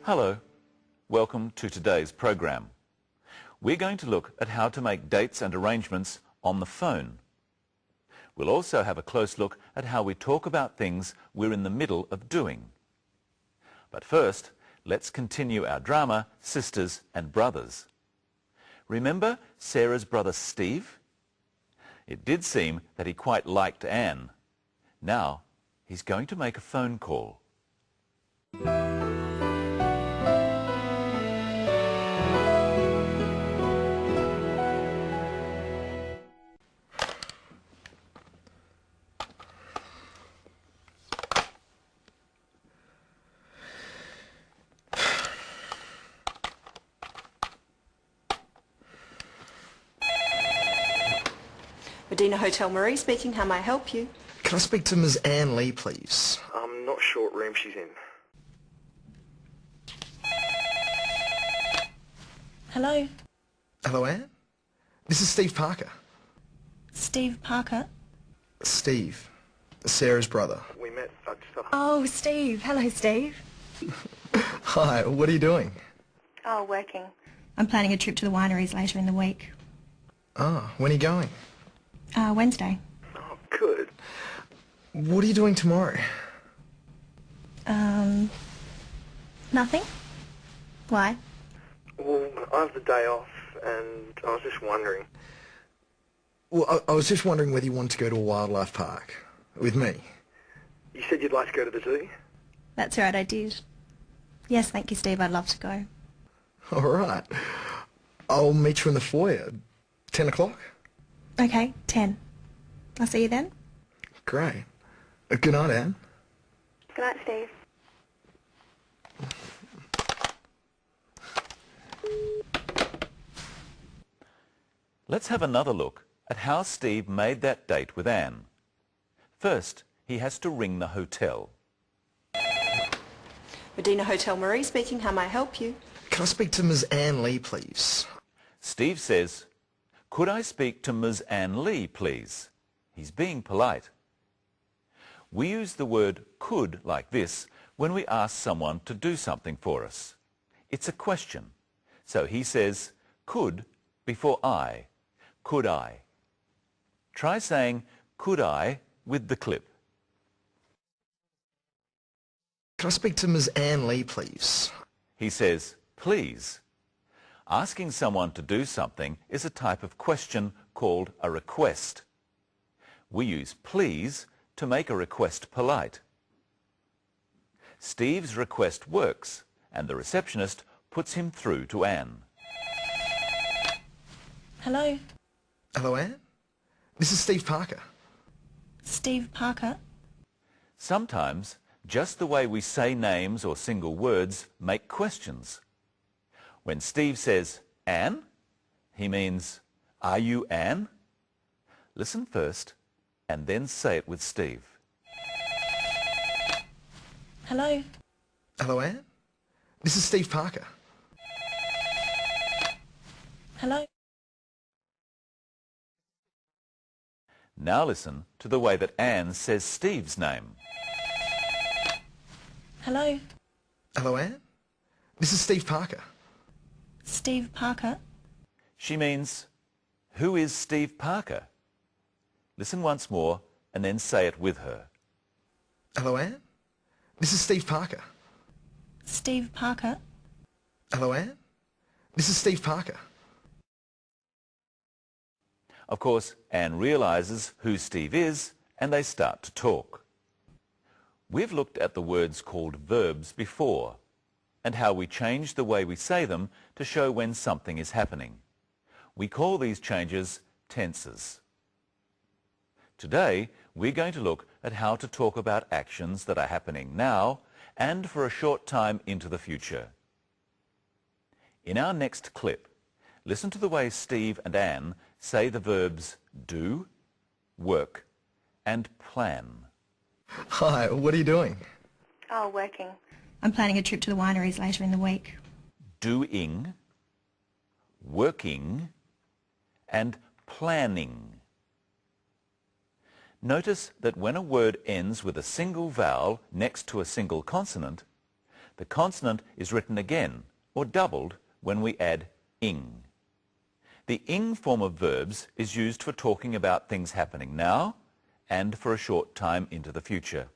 Hello, welcome to today's program. We're going to look at how to make dates and arrangements on the phone. We'll also have a close look at how we talk about things we're in the middle of doing. But first, let's continue our drama, Sisters and Brothers. Remember Sarah's brother Steve? It did seem that he quite liked Anne. Now, he's going to make a phone call. Medina Hotel Marie speaking. How may I help you? Can I speak to Ms. Anne Lee, please? I'm not sure what room she's in. Hello? Hello, Anne? This is Steve Parker. Steve Parker? Steve, Sarah's brother. We met at... Oh, Steve. Hello, Steve. Hi, what are you doing? Oh, working. I'm planning a trip to the wineries later in the week. Ah, when are you going? Wednesday. Oh, good. What are you doing tomorrow? Nothing? Why? Well, I have the day off, and I was just wondering. Well, I was just wondering whether you wanted to go to a wildlife park with me. You said you'd like to go to the zoo? That's right, I did. Yes, thank you, Steve. I'd love to go. All right. I'll meet you in the foyer. 10 o'clock? Okay, 10. I'll see you then. Great. Good night, Anne. Good night, Steve. Let's have another look at how Steve made that date with Anne. First, he has to ring the hotel. Medina Hotel Marie speaking. How may I help you? Can I speak to Ms. Anne Lee, please? Steve says, "Could I speak to Ms. Anne Lee, please?" He's being polite. We use the word could like this when we ask someone to do something for us. It's a question. So he says, could before I. Could I? Try saying, could I, with the clip. Can I speak to Ms. Anne Lee, please? He says, please. Asking someone to do something is a type of question called a request. We use please to make a request polite. Steve's request works, and the receptionist puts him through to Anne. Hello? Hello, Anne? This is Steve Parker. Steve Parker? Sometimes, just the way we say names or single words make questions. When Steve says, Anne, he means, are you Anne? Listen first, and then say it with Steve. Hello? Hello, Anne? This is Steve Parker. Hello? Now listen to the way that Anne says Steve's name. Hello? Hello, Anne? This is Steve Parker. Steve Parker? She means, who is Steve Parker? Listen once more and then say it with her. Hello, Anne? This is Steve Parker. Steve Parker? Hello, Anne? This is Steve Parker. Of course, Anne realizes who Steve is and they start to talk. We've looked at the words called verbs before and how we change the way we say them to show when something is happening. We call these changes tenses. Today, we're going to look at how to talk about actions that are happening now and for a short time into the future. In our next clip, listen to the way Steve and Anne say the verbs do, work, and plan. Hi, what are you doing? Oh, working. I'm planning a trip to the wineries later in the week. Doing, working, and planning. Notice that when a word ends with a single vowel next to a single consonant, The consonant is written again, or doubled, when we add ing. The ing form of verbs is used for talking about things happening now and for a short time into the future.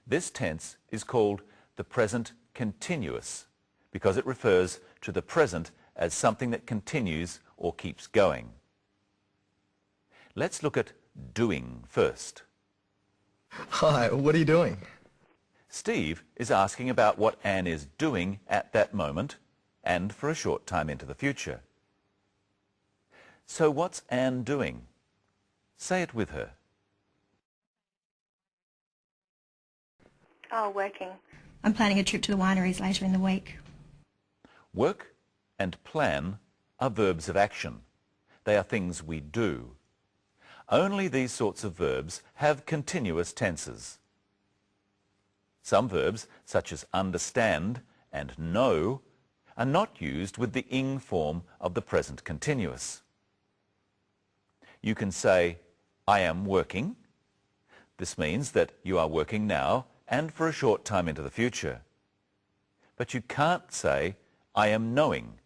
This tense is called the present continuous because it refers to the present as something that continues or keeps going. Let's look at doing first. Hi, what are you doing? Steve is asking about what Anne is doing at that moment and for a short time into the future. So what's Anne doing? Say it with her. Oh, working. I'm planning a trip to the wineries later in the week. Work and plan are verbs of action. They are things we do. Only these sorts of verbs have continuous tenses. Some verbs, such as understand and know, are not used with the ing form of the present continuous. You can say, I am working. This means that you are working now and for a short time into the future. But you can't say, I am knowing.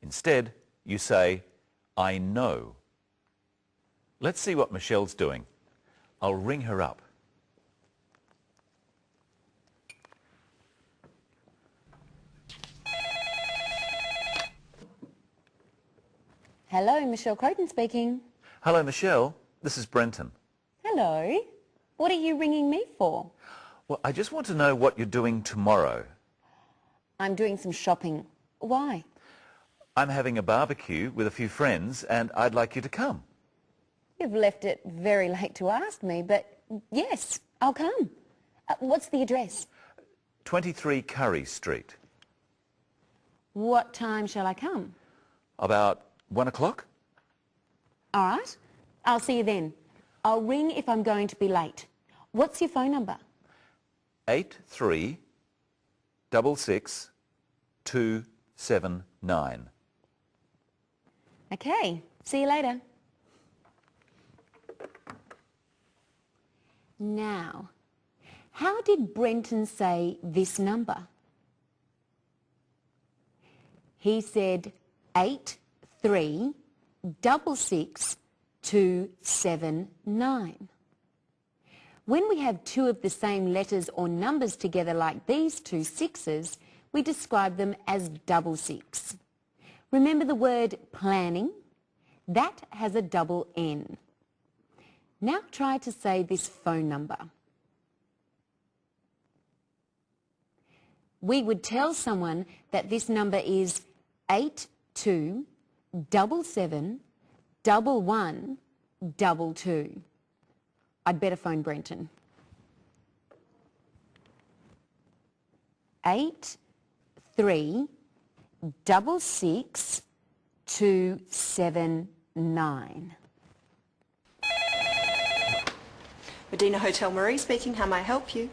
Instead, you say, I know. Let's see what Michelle's doing. I'll ring her up. Hello, Michelle Croton speaking. Hello, Michelle. This is Brenton. Hello. What are you ringing me for? Well, I just want to know what you're doing tomorrow. I'm doing some shopping. Why? I'm having a barbecue with a few friends and I'd like you to come. You've left it very late to ask me, but yes, I'll come. What's the address? 23 Curry Street. What time shall I come? About 1 o'clock? All right. I'll see you then. I'll ring if I'm going to be late. What's your phone number? 8366-279. Okay. See you later. Now, how did Brenton say this number? He said 8366-279. When we have two of the same letters or numbers together like these two sixes, we describe them as double six. Remember the word planning? That has a double N. Now try to say this phone number. We would tell someone that this number is 82771122. I'd better phone Brenton. 8366-279. Medina Hotel Marie speaking. How may I help you?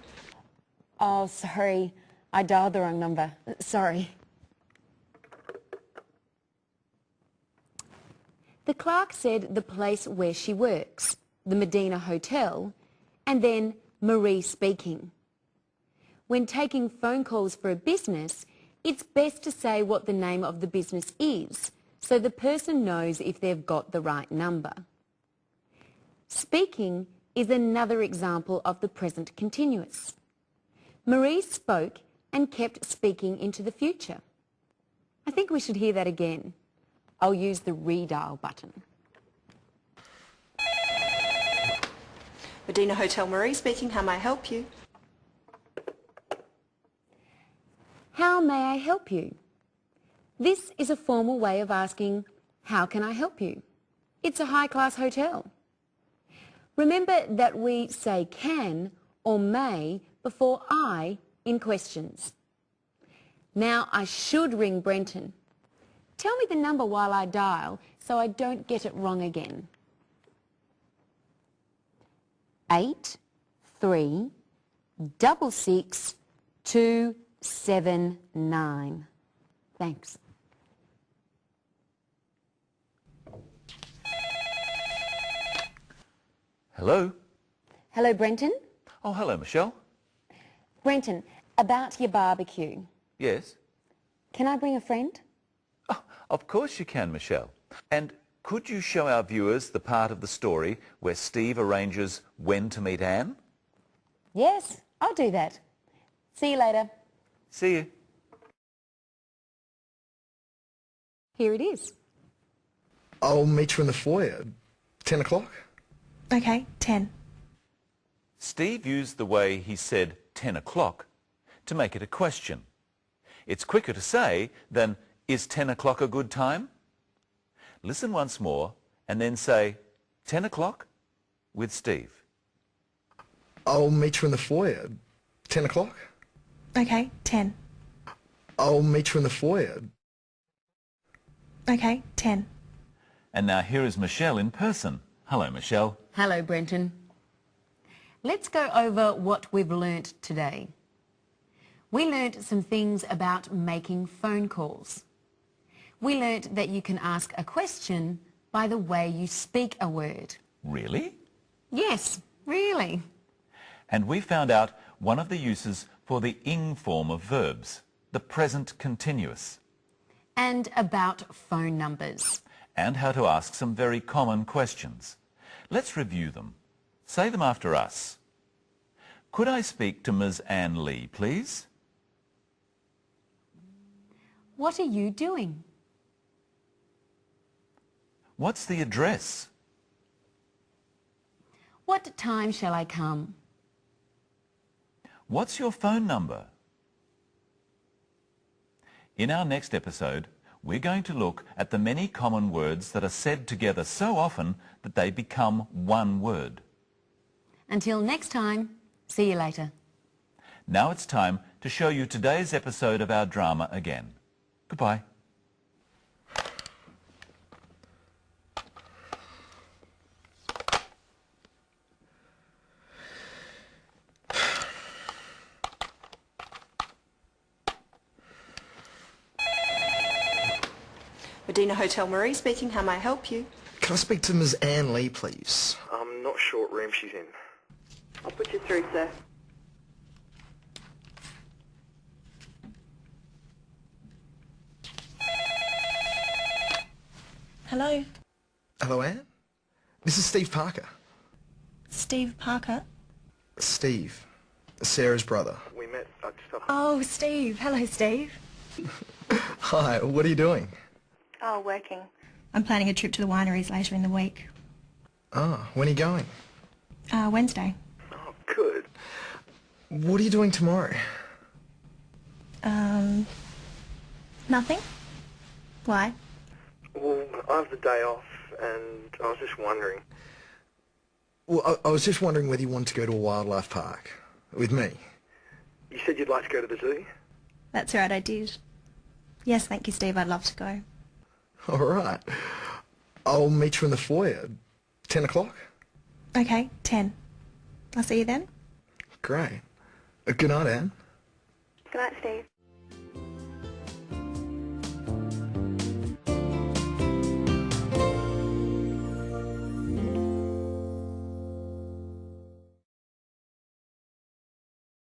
Oh, sorry. I dialed the wrong number. Sorry. The clerk said the place where she works, the Medina Hotel, and then Marie speaking. When taking phone calls for a business, it's best to say what the name of the business is so the person knows if they've got the right number. Speaking is another example of the present continuous. Marie spoke and kept speaking into the future. I think we should hear that again. I'll use the redial button. Medina Hotel Marie speaking. How may I help you? How may I help you? This is a formal way of asking, how can I help you? It's a high-class hotel. Remember that we say can or may before I in questions. Now I should ring Brenton. Tell me the number while I dial so I don't get it wrong again. 8366-279. Thanks. Hello? Hello, Brenton. Oh, hello, Michelle. Brenton, About your barbecue. Yes? Can I bring a friend? Oh, of course you can, Michelle. And could you show our viewers the part of the story where Steve arranges when to meet Anne? Yes, I'll do that. See you later. See you. Here it is. I'll meet you in the foyer. 10 o'clock? Okay, 10. Steve used the way he said 10 o'clock to make it a question. It's quicker to say than, is 10 o'clock a good time? Listen once more and then say 10 o'clock with Steve. I'll meet you in the foyer. 10 o'clock? Okay, 10. I'll meet you in the foyer. Okay, 10. And now here is Michelle in person. Hello, Michelle. Hello, Brenton. Let's go over what we've learnt today. We learnt some things about making phone calls. We learnt that you can ask a question by the way you speak a word. Really? Yes, really. And we found out one of the uses for the ing form of verbs, the present continuous. And about phone numbers. And how to ask some very common questions. Let's review them. Say them after us. Could I speak to Ms. Anne Lee, please? What are you doing? What's the address? What time shall I come? What's your phone number? In our next episode, we're going to look at the many common words that are said together so often that they become one word. Until next time, see you later. Now it's time to show you today's episode of our drama again. Goodbye. Medina Hotel Marie speaking. How may I help you? Can I speak to Ms. Anne Lee, please? I'm not sure what room she's in. I'll put you through, sir. Hello, Hello, Anne? This is Steve Parker. Steve Parker. Steve. Sarah's brother. We met Oh, Steve. Hello, Steve. Hi, what are you doing? Oh, working. I'm planning a trip to the wineries later in the week. Ah, when are you going? Wednesday. Oh, good. What are you doing tomorrow? Nothing? Why? Well, I have the day off, and I was just wondering. Well, I was just wondering whether you wanted to go to a wildlife park with me. You said you'd like to go to the zoo? That's right, I did. Yes, thank you, Steve. I'd love to go. All right. I'll meet you in the foyer. 10 o'clock? Okay, 10. I'll see you then. Great. Good night, Anne. Good night, Steve.